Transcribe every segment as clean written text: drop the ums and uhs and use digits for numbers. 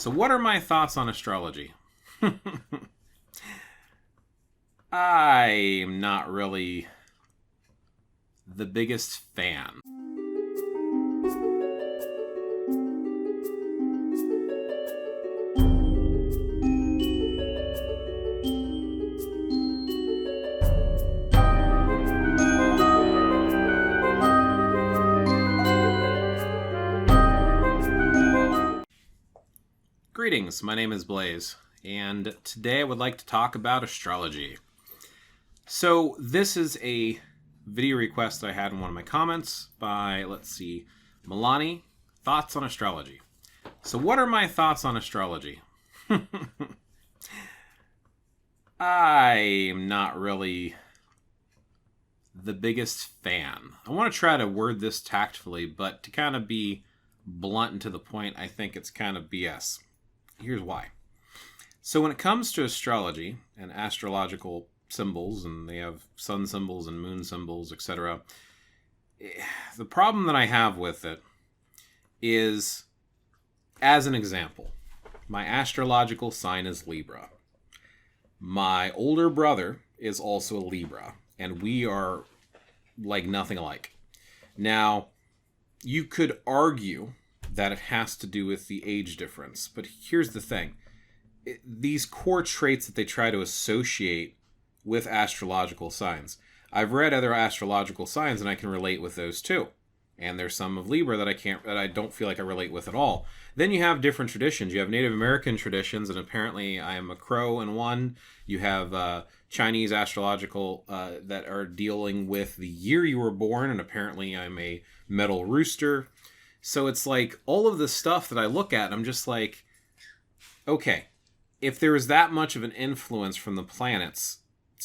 So what are my thoughts on astrology? I'm not really the biggest fan. Greetings, my name is Blaze, and today I would like to talk about astrology. So this is a video request that I had in one of my comments by, Melani. Thoughts on astrology. So what are my thoughts on astrology? I'm not really the biggest fan. I want to try to word this tactfully, but to kind of be blunt and to the point, I think it's kind of BS. Here's why. So when it comes to astrology and astrological symbols, and they have sun symbols and moon symbols, etc., the problem that I have with it is, as an example, my astrological sign is Libra. My older brother is also a Libra, and we are like nothing alike. Now, you could argue that it has to do with the age difference. But here's the thing. These core traits that they try to associate with astrological signs. I've read other astrological signs and I can relate with those too. And there's some of Libra that I don't feel like I relate with at all. Then you have different traditions. You have Native American traditions, and apparently I am a crow in one. You have Chinese astrological that are dealing with the year you were born, and apparently I'm a metal rooster. So it's like all of the stuff that I look at, I'm just like, okay, if there is that much of an influence from the planets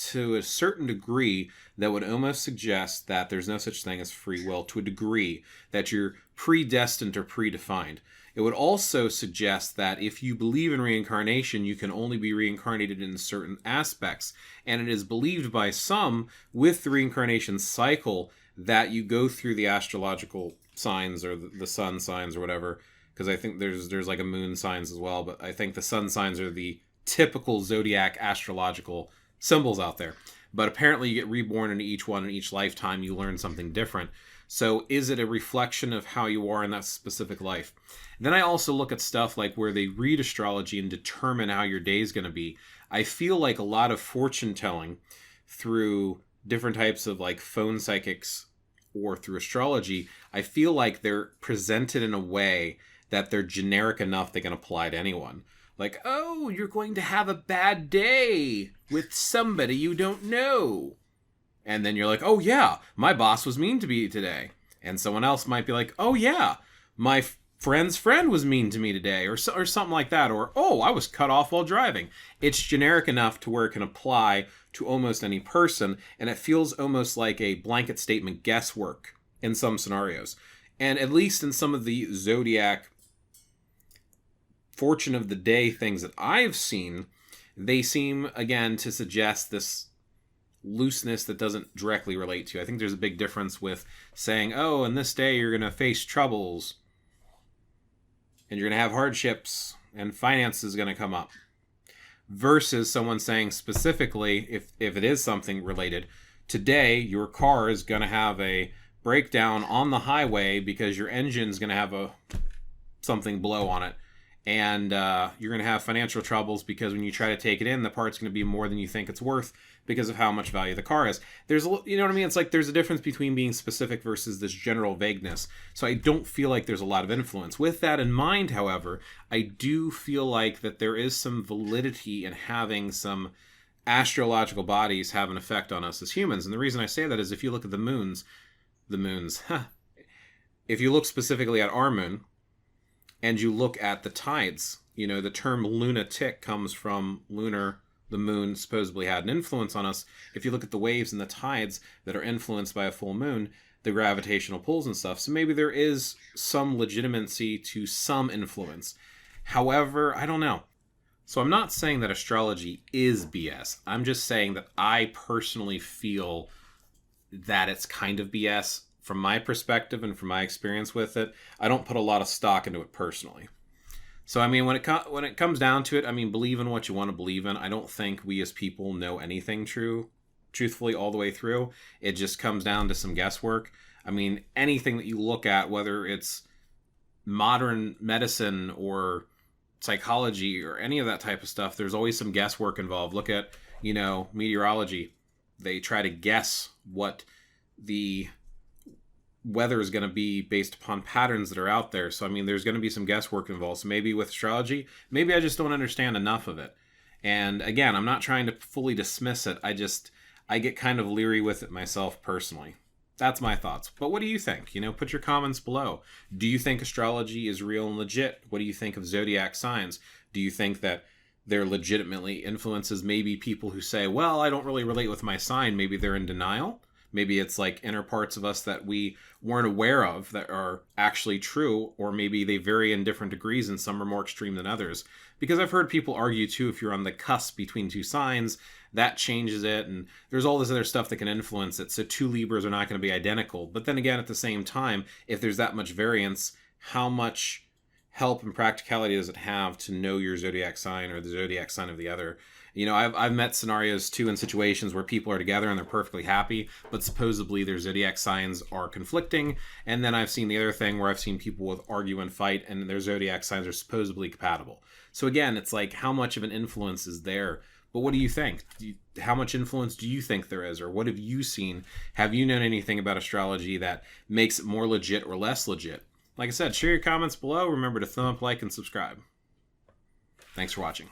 to a certain degree, that would almost suggest that there's no such thing as free will, to a degree that you're predestined or predefined. It would also suggest that if you believe in reincarnation, you can only be reincarnated in certain aspects. And it is believed by some with the reincarnation cycle that you go through the astrological signs or the sun signs or whatever, because I think there's like a moon signs as well, but I think the sun signs are the typical zodiac astrological symbols out there. But apparently you get reborn into each one, in each lifetime you learn something different. So is it a reflection of how you are in that specific life? Then I also look at stuff like where they read astrology and determine how your day is going to be. I feel like a lot of fortune telling through different types of like phone psychics or through astrology, I feel like they're presented in a way that they're generic enough they can apply to anyone. Like, oh, you're going to have a bad day with somebody you don't know. And then you're like, oh yeah, my boss was mean to me today. And someone else might be like, oh yeah, my friend's friend was mean to me today, or something like that. Or, oh, I was cut off while driving. It's generic enough to where it can apply to almost any person, and it feels almost like a blanket statement guesswork in some scenarios. And at least in some of the zodiac fortune of the day things that I've seen, they seem, again, to suggest this looseness that doesn't directly relate to you. I think there's a big difference with saying, oh, in this day you're going to face troubles, and you're going to have hardships, and finance is going to come up. Versus someone saying specifically, if it is something related, today your car is going to have a breakdown on the highway because your engine's going to have something blow on it. And you're going to have financial troubles because when you try to take it in, the part's going to be more than you think it's worth because of how much value the car is. You know what I mean? It's like there's a difference between being specific versus this general vagueness. So I don't feel like there's a lot of influence. With that in mind, however, I do feel like that there is some validity in having some astrological bodies have an effect on us as humans. And the reason I say that is if you look at the moons, if you look specifically at our moon, and you look at the tides, you know, the term lunatic comes from lunar. The moon supposedly had an influence on us. If you look at the waves and the tides that are influenced by a full moon, the gravitational pulls and stuff. So maybe there is some legitimacy to some influence. However, I don't know. So I'm not saying that astrology is BS. I'm just saying that I personally feel that it's kind of BS from my perspective and from my experience with it. I don't put a lot of stock into it personally. So, I mean, when it comes down to it, I mean, believe in what you want to believe in. I don't think we as people know anything truthfully, all the way through. It just comes down to some guesswork. I mean, anything that you look at, whether it's modern medicine or psychology or any of that type of stuff, there's always some guesswork involved. Look at, meteorology. They try to guess what the weather is going to be based upon patterns that are out there. So, I mean, there's going to be some guesswork involved. So maybe with astrology, maybe I just don't understand enough of it. And again, I'm not trying to fully dismiss it. I get kind of leery with it myself personally. That's my thoughts. But what do you think? Put your comments below. Do you think astrology is real and legit? What do you think of zodiac signs? Do you think that they're legitimately influences maybe people who say, well, I don't really relate with my sign. Maybe they're in denial. Maybe it's like inner parts of us that we weren't aware of that are actually true, or maybe they vary in different degrees and some are more extreme than others. Because I've heard people argue too, if you're on the cusp between two signs, that changes it, and there's all this other stuff that can influence it. So two Libras are not going to be identical. But then again, at the same time, if there's that much variance, how much help and practicality does it have to know your zodiac sign or the zodiac sign of the other? I've met scenarios too in situations where people are together and they're perfectly happy, but supposedly their zodiac signs are conflicting. And then I've seen the other thing where I've seen people with argue and fight and their zodiac signs are supposedly compatible. So again, it's like, how much of an influence is there? But what do you think? How much influence do you think there is? Or what have you seen? Have you known anything about astrology that makes it more legit or less legit? Like I said, share your comments below. Remember to thumb up, like, and subscribe. Thanks for watching.